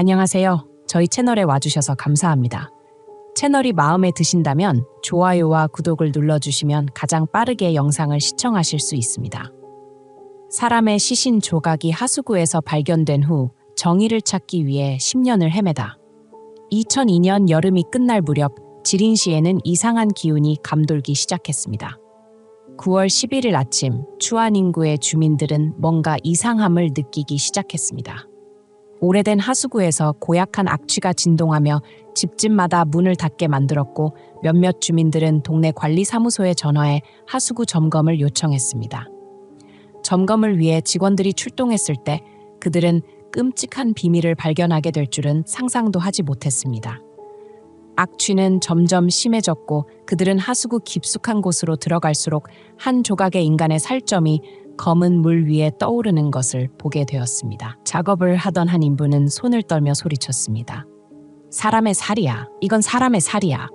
안녕하세요. 저희 채널에 와주셔서 감사합니다. 채널이 마음에 드신다면 좋아요와 구독을 눌러주시면 가장 빠르게 영상을 시청하실 수 있습니다. 사람의 시신 조각이 하수구에서 발견된 후 정의를 찾기 위해 10년을 헤매다. 2002년 여름이 끝날 무렵 지린시에는 이상한 기운이 감돌기 시작했습니다. 9월 11일 아침 추안 인구의 주민들은 뭔가 이상함을 느끼기 시작했습니다. 오래된 하수구에서 고약한 악취가 진동하며 집집마다 문을 닫게 만들었고 몇몇 주민들은 동네 관리사무소에 전화해 하수구 점검을 요청했습니다. 점검을 위해 직원들이 출동했을 때 그들은 끔찍한 비밀을 발견하게 될 줄은 상상도 하지 못했습니다. 악취는 점점 심해졌고 그들은 하수구 깊숙한 곳으로 들어갈수록 한 조각의 인간의 살점이 검은 물 위에 떠오르는 것을 보게 되었습니다. 작업을 하던 한 인부는 손을 떨며 소리쳤습니다. 사람의 살이야. 이건 사람의 살이야.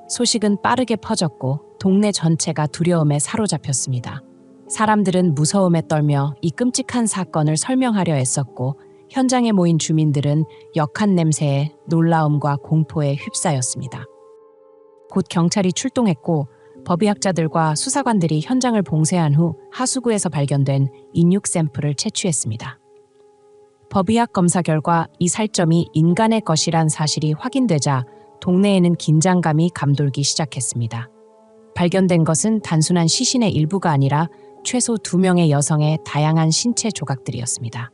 소식은 빠르게 퍼졌고 동네 전체가 두려움에 사로잡혔습니다. 사람들은 무서움에 떨며 이 끔찍한 사건을 설명하려 애썼고 현장에 모인 주민들은 역한 냄새에 놀라움과 공포에 휩싸였습니다. 곧 경찰이 출동했고 법의학자들과 수사관들이 현장을 봉쇄한 후 하수구에서 발견된 인육 샘플을 채취했습니다. 법의학 검사 결과 이 살점이 인간의 것이란 사실이 확인되자 동네에는 긴장감이 감돌기 시작했습니다. 발견된 것은 단순한 시신의 일부가 아니라 최소 2명의 여성의 다양한 신체 조각들이었습니다.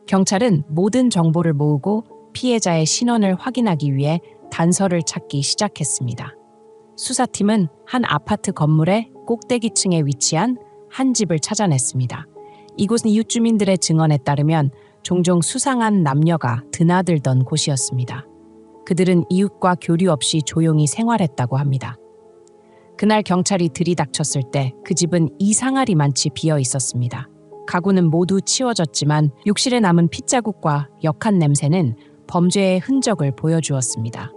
경찰은 모든 정보를 모으고 피해자의 신원을 확인하기 위해 단서를 찾기 시작했습니다. 수사팀은 한 아파트 건물의 꼭대기층에 위치한 한 집을 찾아냈습니다. 이곳은 이웃 주민들의 증언에 따르면 종종 수상한 남녀가 드나들던 곳이었습니다. 그들은 이웃과 교류 없이 조용히 생활했다고 합니다. 그날 경찰이 들이닥쳤을 때 그 집은 이상하리만치 비어 있었습니다. 가구는 모두 치워졌지만 욕실에 남은 핏자국과 역한 냄새는 범죄의 흔적을 보여주었습니다.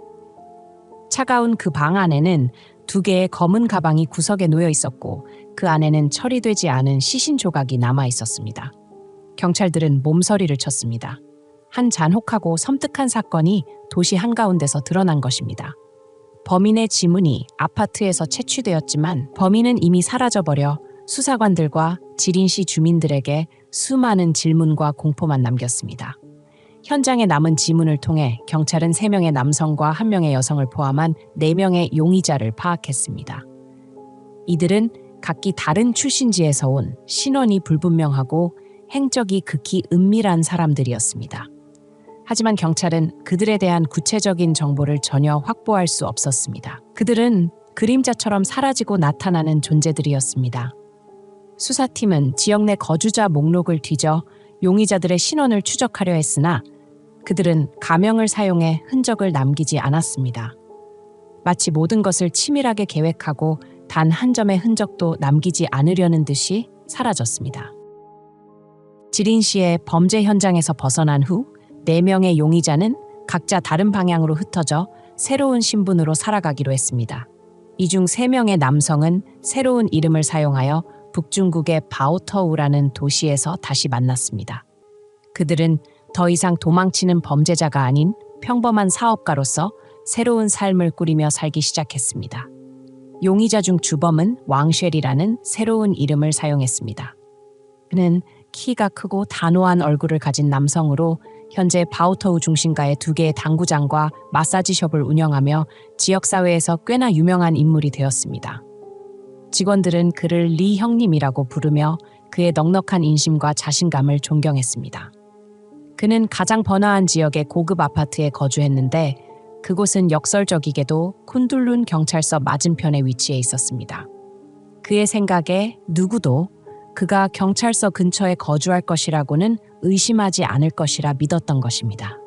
차가운 그 방 안에는 2개의 검은 가방이 구석에 놓여 있었고 그 안에는 처리되지 않은 시신 조각이 남아 있었습니다. 경찰들은 몸서리를 쳤습니다. 한 잔혹하고 섬뜩한 사건이 도시 한가운데서 드러난 것입니다. 범인의 지문이 아파트에서 채취되었지만 범인은 이미 사라져버려 수사관들과 지린시 주민들에게 수많은 질문과 공포만 남겼습니다. 현장에 남은 지문을 통해 경찰은 3명의 남성과 1명의 여성을 포함한 4명의 용의자를 파악했습니다. 이들은 각기 다른 출신지에서 온 신원이 불분명하고 행적이 극히 은밀한 사람들이었습니다. 하지만 경찰은 그들에 대한 구체적인 정보를 전혀 확보할 수 없었습니다. 그들은 그림자처럼 사라지고 나타나는 존재들이었습니다. 수사팀은 지역 내 거주자 목록을 뒤져 용의자들의 신원을 추적하려 했으나 그들은 가명을 사용해 흔적을 남기지 않았습니다. 마치 모든 것을 치밀하게 계획하고 단 한 점의 흔적도 남기지 않으려는 듯이 사라졌습니다. 지린시의 범죄 현장에서 벗어난 후 4명의 용의자는 각자 다른 방향으로 흩어져 새로운 신분으로 살아가기로 했습니다. 이 중 3명의 남성은 새로운 이름을 사용하여 북중국의 바오터우라는 도시에서 다시 만났습니다. 그들은 더 이상 도망치는 범죄자가 아닌 평범한 사업가로서 새로운 삶을 꾸리며 살기 시작했습니다. 용의자 중 주범은 왕쉘이라는 새로운 이름을 사용했습니다. 그는 키가 크고 단호한 얼굴을 가진 남성으로 현재 바오터우 중심가의 2개의 당구장과 마사지숍을 운영하며 지역사회에서 꽤나 유명한 인물이 되었습니다. 직원들은 그를 리 형님이라고 부르며 그의 넉넉한 인심과 자신감을 존경했습니다. 그는 가장 번화한 지역의 고급 아파트에 거주했는데 그곳은 역설적이게도 쿤둘룬 경찰서 맞은편에 위치해 있었습니다. 그의 생각에 누구도 그가 경찰서 근처에 거주할 것이라고는 의심하지 않을 것이라 믿었던 것입니다.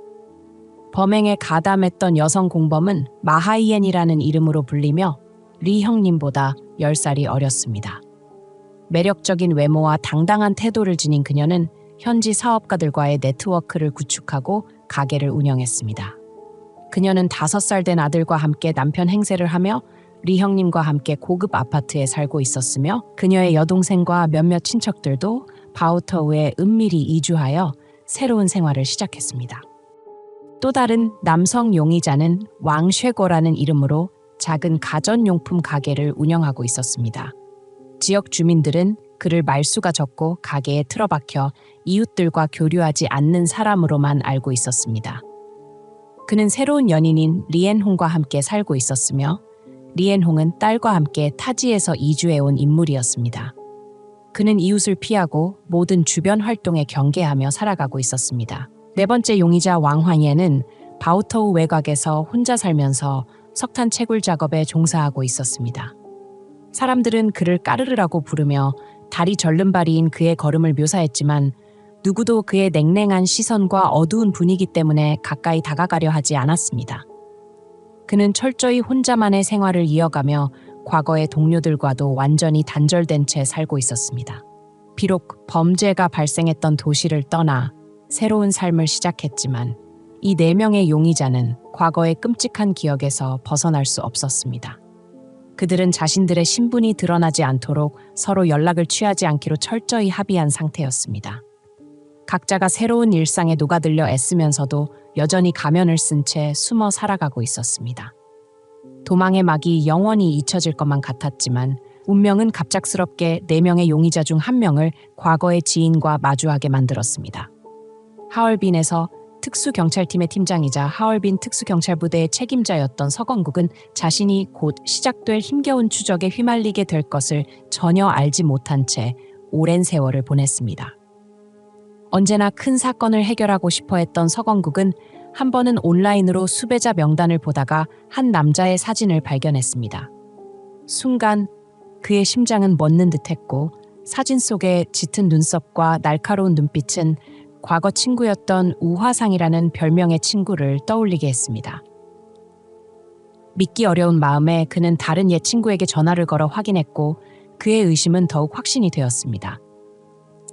범행에 가담했던 여성 공범은 마하이엔이라는 이름으로 불리며 리 형님보다 10살이 어렸습니다. 매력적인 외모와 당당한 태도를 지닌 그녀는 현지 사업가들과의 네트워크를 구축하고 가게를 운영했습니다. 그녀는 5살 된 아들과 함께 남편 행세를 하며 리 형님과 함께 고급 아파트에 살고 있었으며 그녀의 여동생과 몇몇 친척들도 바오터우에 은밀히 이주하여 새로운 생활을 시작했습니다. 또 다른 남성 용의자는 왕쉐고라는 이름으로 작은 가전용품 가게를 운영하고 있었습니다. 지역 주민들은 그를 말수가 적고 가게에 틀어박혀 이웃들과 교류하지 않는 사람으로만 알고 있었습니다. 그는 새로운 연인인 리엔홍과 함께 살고 있었으며 리엔홍은 딸과 함께 타지에서 이주해온 인물이었습니다. 그는 이웃을 피하고 모든 주변 활동에 경계하며 살아가고 있었습니다. 네 번째 용의자 왕환예는 바오터우 외곽에서 혼자 살면서 석탄 채굴 작업에 종사하고 있었습니다. 사람들은 그를 까르르라고 부르며 다리 절름발이인 그의 걸음을 묘사했지만 누구도 그의 냉랭한 시선과 어두운 분위기 때문에 가까이 다가가려 하지 않았습니다. 그는 철저히 혼자만의 생활을 이어가며 과거의 동료들과도 완전히 단절된 채 살고 있었습니다. 비록 범죄가 발생했던 도시를 떠나 새로운 삶을 시작했지만 이 4명의 용의자는 과거의 끔찍한 기억에서 벗어날 수 없었습니다. 그들은 자신들의 신분이 드러나지 않도록 서로 연락을 취하지 않기로 철저히 합의한 상태였습니다. 각자가 새로운 일상에 녹아들려 애쓰면서도 여전히 가면을 쓴 채 숨어 살아가고 있었습니다. 도망의 막이 영원히 잊혀질 것만 같았지만 운명은 갑작스럽게 4명의 용의자 중 1명을 과거의 지인과 마주하게 만들었습니다. 하얼빈에서 특수경찰팀의 팀장이자 하얼빈 특수경찰부대의 책임자였던 서건국은 자신이 곧 시작될 힘겨운 추적에 휘말리게 될 것을 전혀 알지 못한 채 오랜 세월을 보냈습니다. 언제나 큰 사건을 해결하고 싶어 했던 서건국은 한 번은 온라인으로 수배자 명단을 보다가 한 남자의 사진을 발견했습니다. 순간 그의 심장은 멎는 듯했고 사진 속의 짙은 눈썹과 날카로운 눈빛은 과거 친구였던 우화상이라는 별명의 친구를 떠올리게 했습니다. 믿기 어려운 마음에 그는 다른 옛 친구에게 전화를 걸어 확인했고 그의 의심은 더욱 확신이 되었습니다.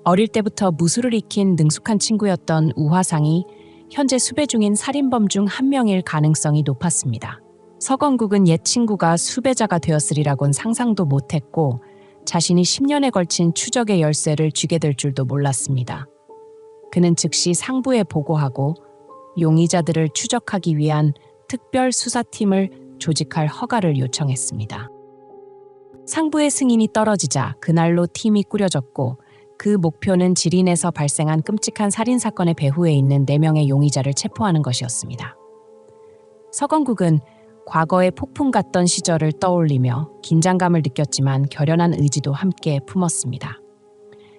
어릴 때부터 무술을 익힌 능숙한 친구였던 우화상이 현재 수배 중인 살인범 중 1명일 가능성이 높았습니다. 서건국은 옛 친구가 수배자가 되었으리라곤 상상도 못했고 자신이 10년에 걸친 추적의 열쇠를 쥐게 될 줄도 몰랐습니다. 그는 즉시 상부에 보고하고 용의자들을 추적하기 위한 특별 수사팀을 조직할 허가를 요청했습니다. 상부의 승인이 떨어지자 그날로 팀이 꾸려졌고 그 목표는 지린에서 발생한 끔찍한 살인사건의 배후에 있는 4명의 용의자를 체포하는 것이었습니다. 서건국은 과거의 폭풍 같던 시절을 떠올리며 긴장감을 느꼈지만 결연한 의지도 함께 품었습니다.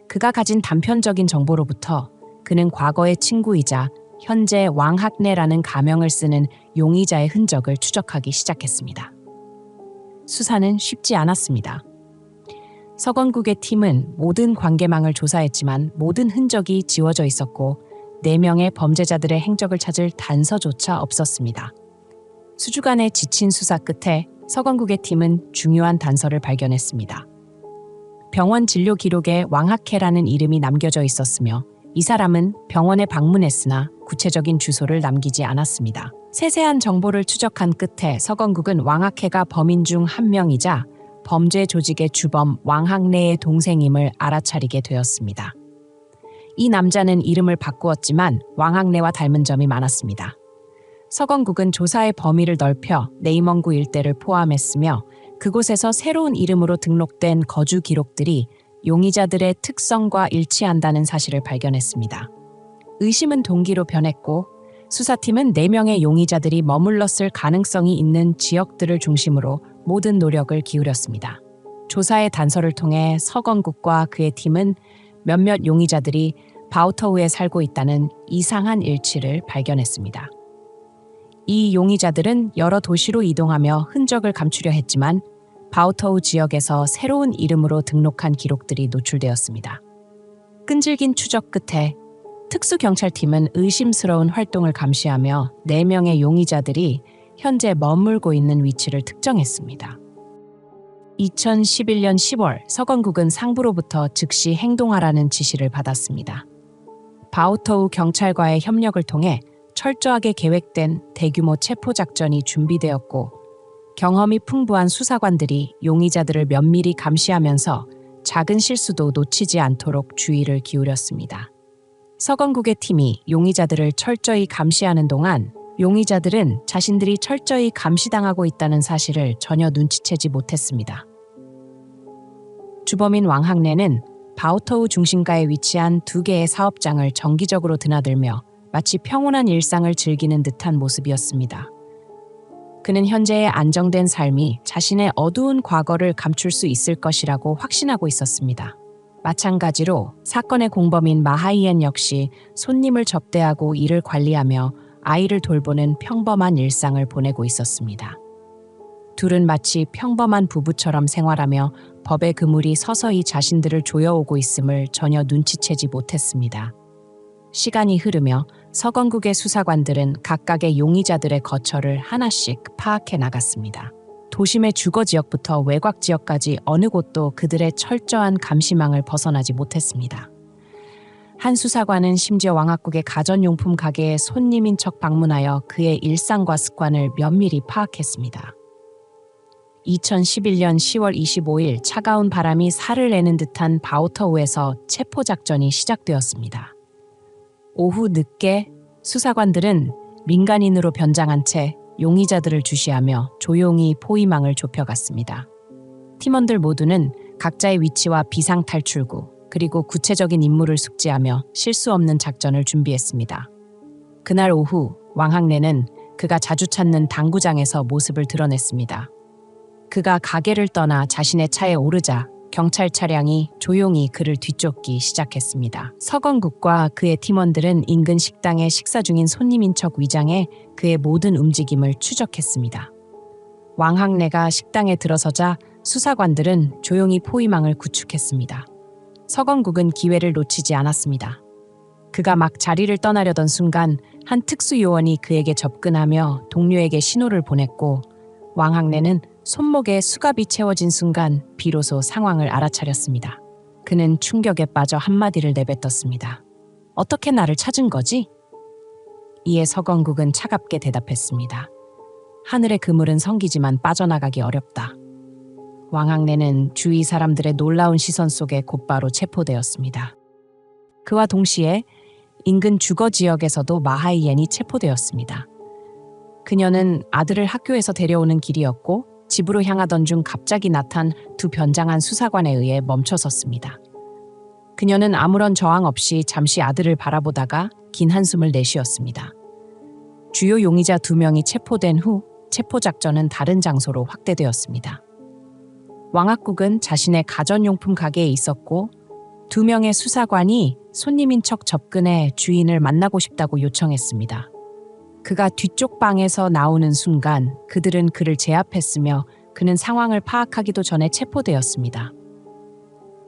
그가 가진 단편적인 정보로부터 그는 과거의 친구이자 현재 왕학내라는 가명을 쓰는 용의자의 흔적을 추적하기 시작했습니다. 수사는 쉽지 않았습니다. 서건국의 팀은 모든 관계망을 조사했지만 모든 흔적이 지워져 있었고 4명의 범죄자들의 행적을 찾을 단서조차 없었습니다. 수주간의 지친 수사 끝에 서건국의 팀은 중요한 단서를 발견했습니다. 병원 진료 기록에 왕학혜라는 이름이 남겨져 있었으며 이 사람은 병원에 방문했으나 구체적인 주소를 남기지 않았습니다. 세세한 정보를 추적한 끝에 서건국은 왕학혜가 범인 중 1명이자 범죄 조직의 주범 왕학래의 동생임을 알아차리게 되었습니다. 이 남자는 이름을 바꾸었지만 왕학래와 닮은 점이 많았습니다. 서건국은 조사의 범위를 넓혀 네이멍구 일대를 포함했으며 그곳에서 새로운 이름으로 등록된 거주 기록들이 용의자들의 특성과 일치한다는 사실을 발견했습니다. 의심은 동기로 변했고 수사팀은 4명의 용의자들이 머물렀을 가능성이 있는 지역들을 중심으로 모든 노력을 기울였습니다. 조사의 단서를 통해 서건국과 그의 팀은 몇몇 용의자들이 바우터우에 살고 있다는 이상한 일치를 발견했습니다. 이 용의자들은 여러 도시로 이동하며 흔적을 감추려 했지만 바우터우 지역에서 새로운 이름으로 등록한 기록들이 노출되었습니다. 끈질긴 추적 끝에 특수경찰팀은 의심스러운 활동을 감시하며 4명의 용의자들이 현재 머물고 있는 위치를 특정했습니다. 2011년 10월 서건국은 상부로부터 즉시 행동하라는 지시를 받았습니다. 바우터우 경찰과의 협력을 통해 철저하게 계획된 대규모 체포 작전이 준비되었고 경험이 풍부한 수사관들이 용의자들을 면밀히 감시하면서 작은 실수도 놓치지 않도록 주의를 기울였습니다. 서건국의 팀이 용의자들을 철저히 감시하는 동안 용의자들은 자신들이 철저히 감시당하고 있다는 사실을 전혀 눈치채지 못했습니다. 주범인 왕학래는 바오터우 중심가에 위치한 2개의 사업장을 정기적으로 드나들며 마치 평온한 일상을 즐기는 듯한 모습이었습니다. 그는 현재의 안정된 삶이 자신의 어두운 과거를 감출 수 있을 것이라고 확신하고 있었습니다. 마찬가지로 사건의 공범인 마하이엔 역시 손님을 접대하고 일을 관리하며 아이를 돌보는 평범한 일상을 보내고 있었습니다. 둘은 마치 평범한 부부처럼 생활하며 법의 그물이 서서히 자신들을 조여오고 있음을 전혀 눈치채지 못했습니다. 시간이 흐르며 서건국의 수사관들은 각각의 용의자들의 거처를 하나씩 파악해 나갔습니다. 도심의 주거 지역부터 외곽 지역까지 어느 곳도 그들의 철저한 감시망을 벗어나지 못했습니다. 한 수사관은 심지어 왕학국의 가전용품 가게에 손님인 척 방문하여 그의 일상과 습관을 면밀히 파악했습니다. 2011년 10월 25일 차가운 바람이 살을 내는 듯한 바오터우에서 체포작전이 시작되었습니다. 오후 늦게 수사관들은 민간인으로 변장한 채 용의자들을 주시하며 조용히 포위망을 좁혀갔습니다. 팀원들 모두는 각자의 위치와 비상탈출구 그리고 구체적인 임무를 숙지하며 실수 없는 작전을 준비했습니다. 그날 오후 왕학래는 그가 자주 찾는 당구장에서 모습을 드러냈습니다. 그가 가게를 떠나 자신의 차에 오르자 경찰 차량이 조용히 그를 뒤쫓기 시작했습니다. 서건국과 그의 팀원들은 인근 식당에 식사 중인 손님인 척 위장해 그의 모든 움직임을 추적했습니다. 왕학래가 식당에 들어서자 수사관들은 조용히 포위망을 구축했습니다. 서건국은 기회를 놓치지 않았습니다. 그가 막 자리를 떠나려던 순간 한 특수요원이 그에게 접근하며 동료에게 신호를 보냈고 왕학래는 손목에 수갑이 채워진 순간 비로소 상황을 알아차렸습니다. 그는 충격에 빠져 한마디를 내뱉었습니다. 어떻게 나를 찾은 거지? 이에 서건국은 차갑게 대답했습니다. 하늘의 그물은 성기지만 빠져나가기 어렵다. 왕학래는 주위 사람들의 놀라운 시선 속에 곧바로 체포되었습니다. 그와 동시에 인근 주거 지역에서도 마하이엔이 체포되었습니다. 그녀는 아들을 학교에서 데려오는 길이었고 집으로 향하던 중 갑자기 나탄 2 변장한 수사관에 의해 멈춰섰습니다. 그녀는 아무런 저항 없이 잠시 아들을 바라보다가 긴 한숨을 내쉬었습니다. 주요 용의자 2명이 체포된 후 체포작전은 다른 장소로 확대되었습니다. 왕학국은 자신의 가전용품 가게에 있었고 2명의 수사관이 손님인 척 접근해 주인을 만나고 싶다고 요청했습니다. 그가 뒤쪽 방에서 나오는 순간 그들은 그를 제압했으며 그는 상황을 파악하기도 전에 체포되었습니다.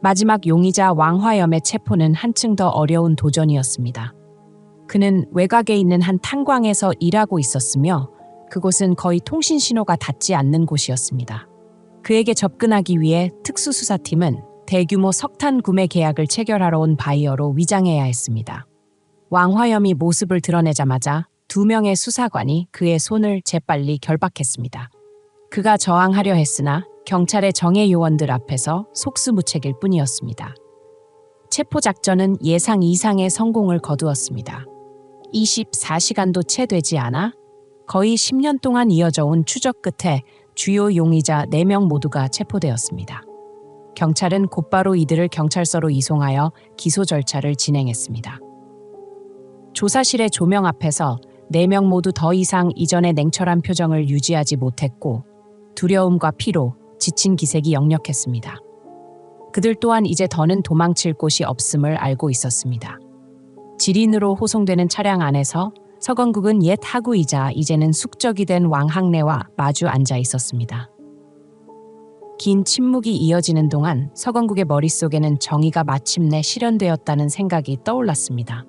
마지막 용의자 왕화염의 체포는 한층 더 어려운 도전이었습니다. 그는 외곽에 있는 한 탄광에서 일하고 있었으며 그곳은 거의 통신 신호가 닿지 않는 곳이었습니다. 그에게 접근하기 위해 특수수사팀은 대규모 석탄 구매 계약을 체결하러 온 바이어로 위장해야 했습니다. 왕화염이 모습을 드러내자마자 2명의 수사관이 그의 손을 재빨리 결박했습니다. 그가 저항하려 했으나 경찰의 정예 요원들 앞에서 속수무책일 뿐이었습니다. 체포작전은 예상 이상의 성공을 거두었습니다. 24시간도 채 되지 않아 거의 10년 동안 이어져 온 추적 끝에 주요 용의자 4명 모두가 체포되었습니다. 경찰은 곧바로 이들을 경찰서로 이송하여 기소 절차를 진행했습니다. 조사실의 조명 앞에서 4명 모두 더 이상 이전의 냉철한 표정을 유지하지 못했고 두려움과 피로, 지친 기색이 역력했습니다. 그들 또한 이제 더는 도망칠 곳이 없음을 알고 있었습니다. 지린으로 호송되는 차량 안에서 서건국은 옛 하구이자 이제는 숙적이 된 왕학래와 마주 앉아 있었습니다. 긴 침묵이 이어지는 동안 서건국의 머릿속에는 정의가 마침내 실현되었다는 생각이 떠올랐습니다.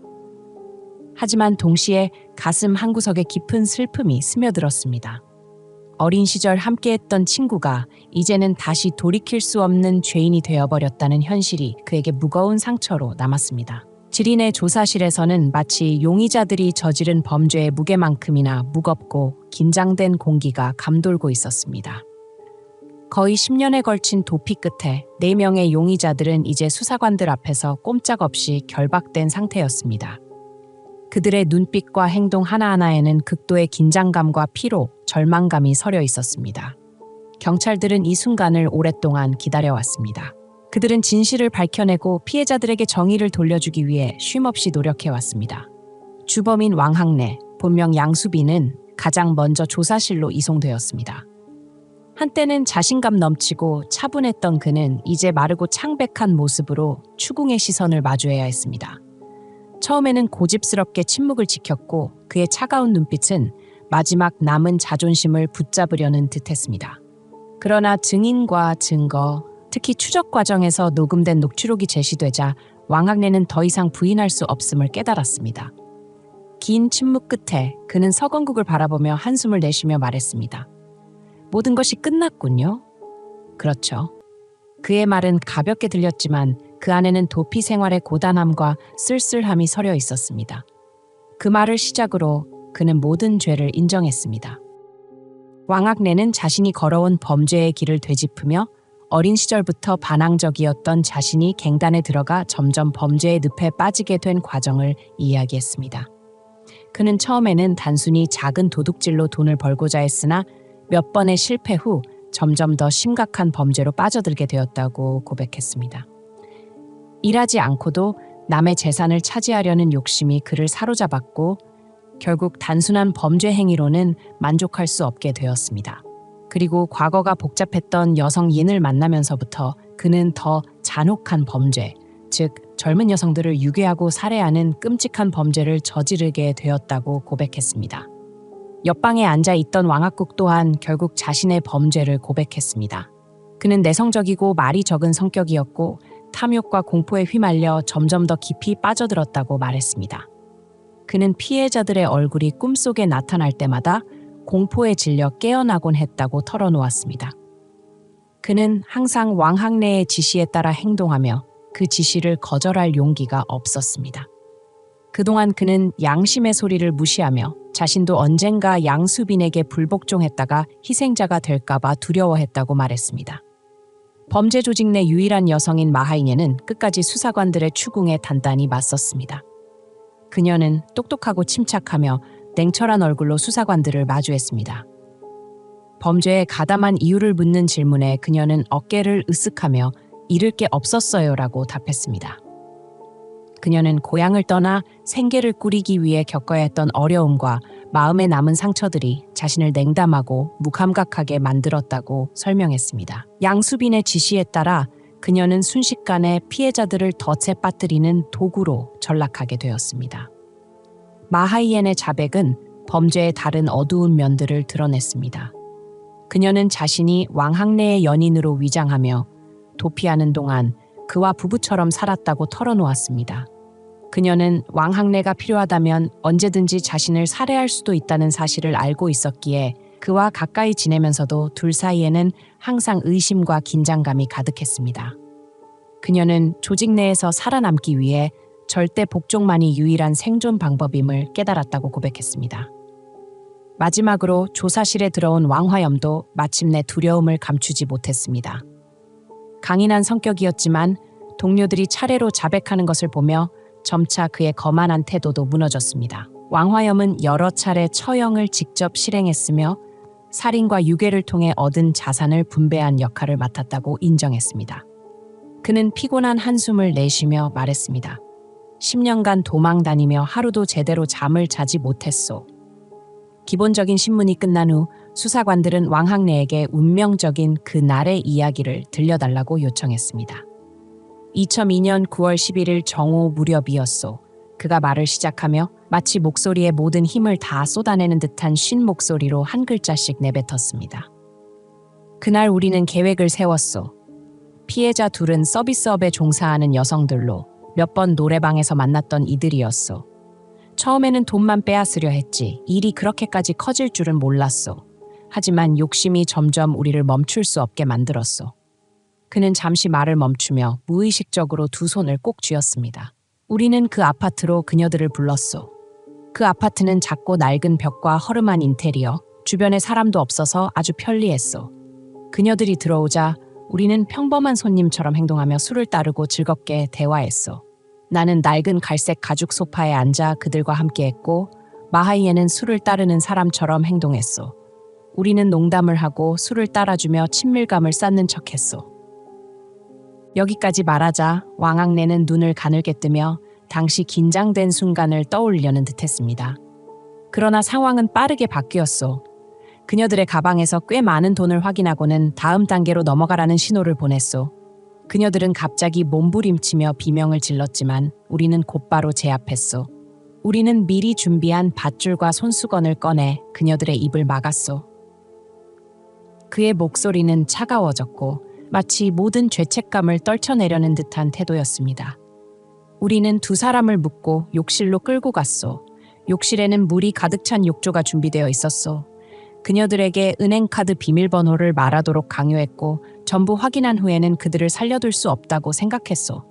하지만 동시에 가슴 한구석에 깊은 슬픔이 스며들었습니다. 어린 시절 함께했던 친구가 이제는 다시 돌이킬 수 없는 죄인이 되어버렸다는 현실이 그에게 무거운 상처로 남았습니다. 지린의 조사실에서는 마치 용의자들이 저지른 범죄의 무게만큼이나 무겁고 긴장된 공기가 감돌고 있었습니다. 거의 10년에 걸친 도피 끝에 4명의 용의자들은 이제 수사관들 앞에서 꼼짝없이 결박된 상태였습니다. 그들의 눈빛과 행동 하나하나에는 극도의 긴장감과 피로, 절망감이 서려 있었습니다. 경찰들은 이 순간을 오랫동안 기다려왔습니다. 그들은 진실을 밝혀내고 피해자들에게 정의를 돌려주기 위해 쉼없이 노력해왔습니다. 주범인 왕학래, 본명 양수빈은 가장 먼저 조사실로 이송되었습니다. 한때는 자신감 넘치고 차분했던 그는 이제 마르고 창백한 모습으로 추궁의 시선을 마주해야 했습니다. 처음에는 고집스럽게 침묵을 지켰고 그의 차가운 눈빛은 마지막 남은 자존심을 붙잡으려는 듯했습니다. 그러나 증인과 증거, 특히 추적 과정에서 녹음된 녹취록이 제시되자 왕학래는 더 이상 부인할 수 없음을 깨달았습니다. 긴 침묵 끝에 그는 서건국을 바라보며 한숨을 내쉬며 말했습니다. 모든 것이 끝났군요. 그렇죠. 그의 말은 가볍게 들렸지만 그 안에는 도피 생활의 고단함과 쓸쓸함이 서려 있었습니다. 그 말을 시작으로 그는 모든 죄를 인정했습니다. 왕학래는 자신이 걸어온 범죄의 길을 되짚으며 어린 시절부터 반항적이었던 자신이 갱단에 들어가 점점 범죄의 늪에 빠지게 된 과정을 이야기했습니다. 그는 처음에는 단순히 작은 도둑질로 돈을 벌고자 했으나 몇 번의 실패 후 점점 더 심각한 범죄로 빠져들게 되었다고 고백했습니다. 일하지 않고도 남의 재산을 차지하려는 욕심이 그를 사로잡았고 결국 단순한 범죄 행위로는 만족할 수 없게 되었습니다. 그리고 과거가 복잡했던 여성인을 만나면서부터 그는 더 잔혹한 범죄, 즉 젊은 여성들을 유괴하고 살해하는 끔찍한 범죄를 저지르게 되었다고 고백했습니다. 옆방에 앉아 있던 왕학국 또한 결국 자신의 범죄를 고백했습니다. 그는 내성적이고 말이 적은 성격이었고 탐욕과 공포에 휘말려 점점 더 깊이 빠져들었다고 말했습니다. 그는 피해자들의 얼굴이 꿈속에 나타날 때마다 공포에 질려 깨어나곤 했다고 털어놓았습니다. 그는 항상 왕학래의 지시에 따라 행동하며 그 지시를 거절할 용기가 없었습니다. 그동안 그는 양심의 소리를 무시하며 자신도 언젠가 양수빈에게 불복종했다가 희생자가 될까봐 두려워했다고 말했습니다. 범죄 조직 내 유일한 여성인 마하이네는 끝까지 수사관들의 추궁에 단단히 맞섰습니다. 그녀는 똑똑하고 침착하며 냉철한 얼굴로 수사관들을 마주했습니다. 범죄에 가담한 이유를 묻는 질문에 그녀는 어깨를 으쓱하며 잃을 게 없었어요라고 답했습니다. 그녀는 고향을 떠나 생계를 꾸리기 위해 겪어야 했던 어려움과 마음에 남은 상처들이 자신을 냉담하고 무감각하게 만들었다고 설명했습니다. 양수빈의 지시에 따라 그녀는 순식간에 피해자들을 덫에 빠뜨리는 도구로 전락하게 되었습니다. 마하이엔의 자백은 범죄의 다른 어두운 면들을 드러냈습니다. 그녀는 자신이 왕학래의 연인으로 위장하며 도피하는 동안 그와 부부처럼 살았다고 털어놓았습니다. 그녀는 왕학래가 필요하다면 언제든지 자신을 살해할 수도 있다는 사실을 알고 있었기에 그와 가까이 지내면서도 둘 사이에는 항상 의심과 긴장감이 가득했습니다. 그녀는 조직 내에서 살아남기 위해 절대 복종만이 유일한 생존 방법임을 깨달았다고 고백했습니다. 마지막으로 조사실에 들어온 왕화염도 마침내 두려움을 감추지 못했습니다. 강인한 성격이었지만 동료들이 차례로 자백하는 것을 보며 점차 그의 거만한 태도도 무너졌습니다. 왕화염은 여러 차례 처형을 직접 실행했으며 살인과 유괴를 통해 얻은 자산을 분배한 역할을 맡았다고 인정했습니다. 그는 피곤한 한숨을 내쉬며 말했습니다. 10년간 도망 다니며 하루도 제대로 잠을 자지 못했소. 기본적인 신문이 끝난 후 수사관들은 왕학래에게 운명적인 그 날의 이야기를 들려달라고 요청했습니다. 2002년 9월 11일 정오 무렵이었소. 그가 말을 시작하며 마치 목소리에 모든 힘을 다 쏟아내는 듯한 쉰 목소리로 한 글자씩 내뱉었습니다. 그날 우리는 계획을 세웠소. 피해자 둘은 서비스업에 종사하는 여성들로 몇 번 노래방에서 만났던 이들이었소. 처음에는 돈만 빼앗으려 했지 일이 그렇게까지 커질 줄은 몰랐소. 하지만 욕심이 점점 우리를 멈출 수 없게 만들었소. 그는 잠시 말을 멈추며 무의식적으로 두 손을 꼭 쥐었습니다. 우리는 그 아파트로 그녀들을 불렀소. 그 아파트는 작고 낡은 벽과 허름한 인테리어, 주변에 사람도 없어서 아주 편리했소. 그녀들이 들어오자 우리는 평범한 손님처럼 행동하며 술을 따르고 즐겁게 대화했어. 나는 낡은 갈색 가죽 소파에 앉아 그들과 함께했고 마하이에는 술을 따르는 사람처럼 행동했어. 우리는 농담을 하고 술을 따라주며 친밀감을 쌓는 척했어. 여기까지 말하자 왕학내는 눈을 가늘게 뜨며 당시 긴장된 순간을 떠올리려는 듯했습니다. 그러나 상황은 빠르게 바뀌었어. 그녀들의 가방에서 꽤 많은 돈을 확인하고는 다음 단계로 넘어가라는 신호를 보냈소. 그녀들은 갑자기 몸부림치며 비명을 질렀지만 우리는 곧바로 제압했소. 우리는 미리 준비한 밧줄과 손수건을 꺼내 그녀들의 입을 막았소. 그의 목소리는 차가워졌고 마치 모든 죄책감을 떨쳐내려는 듯한 태도였습니다. 우리는 두 사람을 묶고 욕실로 끌고 갔소. 욕실에는 물이 가득 찬 욕조가 준비되어 있었소. 그녀들에게 은행카드 비밀번호를 말하도록 강요했고 전부 확인한 후에는 그들을 살려둘 수 없다고 생각했소.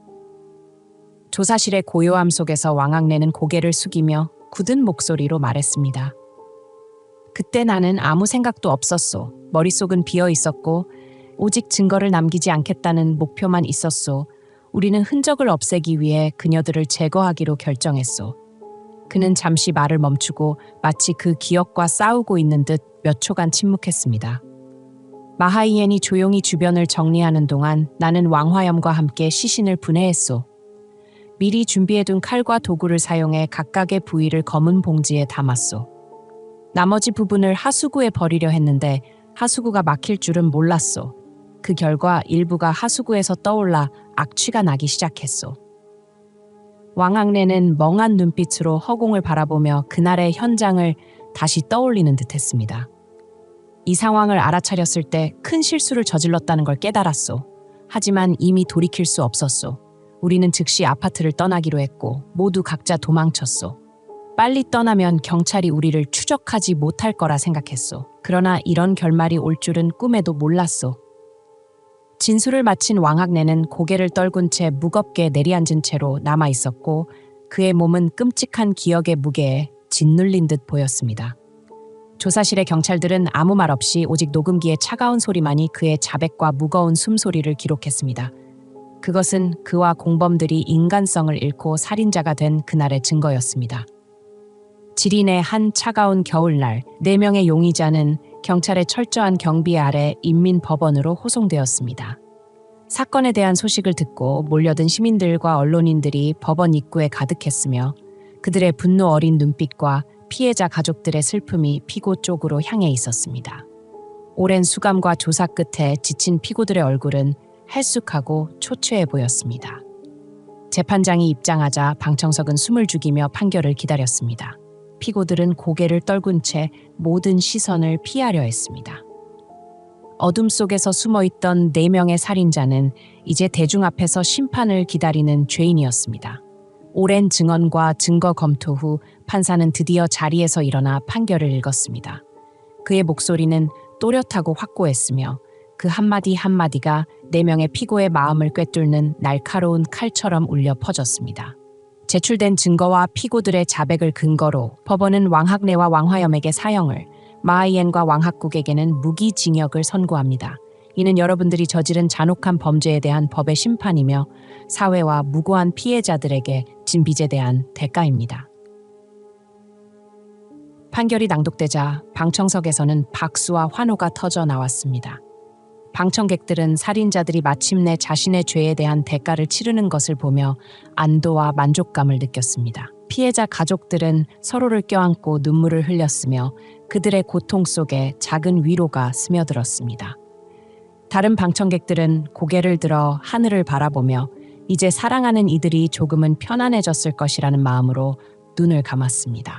조사실의 고요함 속에서 왕학내는 고개를 숙이며 굳은 목소리로 말했습니다. 그때 나는 아무 생각도 없었소. 머릿속은 비어 있었고 오직 증거를 남기지 않겠다는 목표만 있었소. 우리는 흔적을 없애기 위해 그녀들을 제거하기로 결정했소. 그는 잠시 말을 멈추고 마치 그 기억과 싸우고 있는 듯 몇 초간 침묵했습니다. 마하이엔이 조용히 주변을 정리하는 동안 나는 왕화염과 함께 시신을 분해했소. 미리 준비해둔 칼과 도구를 사용해 각각의 부위를 검은 봉지에 담았소. 나머지 부분을 하수구에 버리려 했는데 하수구가 막힐 줄은 몰랐소. 그 결과 일부가 하수구에서 떠올라 악취가 나기 시작했소. 왕학내는 멍한 눈빛으로 허공을 바라보며 그날의 현장을 다시 떠올리는 듯했습니다. 이 상황을 알아차렸을 때 큰 실수를 저질렀다는 걸 깨달았소. 하지만 이미 돌이킬 수 없었소. 우리는 즉시 아파트를 떠나기로 했고 모두 각자 도망쳤소. 빨리 떠나면 경찰이 우리를 추적하지 못할 거라 생각했소. 그러나 이런 결말이 올 줄은 꿈에도 몰랐소. 진술을 마친 왕학내는 고개를 떨군 채 무겁게 내리앉은 채로 남아 있었고 그의 몸은 끔찍한 기억의 무게에 짓눌린 듯 보였습니다. 조사실의 경찰들은 아무 말 없이 오직 녹음기의 차가운 소리만이 그의 자백과 무거운 숨소리를 기록했습니다. 그것은 그와 공범들이 인간성을 잃고 살인자가 된 그날의 증거였습니다. 지린의 한 차가운 겨울날 4명의 용의자는 경찰의 철저한 경비 아래 인민법원으로 호송되었습니다. 사건에 대한 소식을 듣고 몰려든 시민들과 언론인들이 법원 입구에 가득했으며 그들의 분노 어린 눈빛과 피해자 가족들의 슬픔이 피고 쪽으로 향해 있었습니다. 오랜 수감과 조사 끝에 지친 피고들의 얼굴은 헬쑥하고 초췌해 보였습니다. 재판장이 입장하자 방청석은 숨을 죽이며 판결을 기다렸습니다. 피고들은 고개를 떨군 채 모든 시선을 피하려 했습니다. 어둠 속에서 숨어있던 4명의 살인자는 이제 대중 앞에서 심판을 기다리는 죄인이었습니다. 오랜 증언과 증거 검토 후 판사는 드디어 자리에서 일어나 판결을 읽었습니다. 그의 목소리는 또렷하고 확고했으며 그 한마디 한마디가 4명의 피고의 마음을 꿰뚫는 날카로운 칼처럼 울려 퍼졌습니다. 제출된 증거와 피고들의 자백을 근거로 법원은 왕학내와 왕화염에게 사형을, 마하이엔과 왕학국에게는 무기징역을 선고합니다. 이는 여러분들이 저지른 잔혹한 범죄에 대한 법의 심판이며 사회와 무고한 피해자들에게 진 빚에 대한 대가입니다. 판결이 낭독되자 방청석에서는 박수와 환호가 터져 나왔습니다. 방청객들은 살인자들이 마침내 자신의 죄에 대한 대가를 치르는 것을 보며 안도와 만족감을 느꼈습니다. 피해자 가족들은 서로를 껴안고 눈물을 흘렸으며 그들의 고통 속에 작은 위로가 스며들었습니다. 다른 방청객들은 고개를 들어 하늘을 바라보며 이제 사랑하는 이들이 조금은 편안해졌을 것이라는 마음으로 눈을 감았습니다.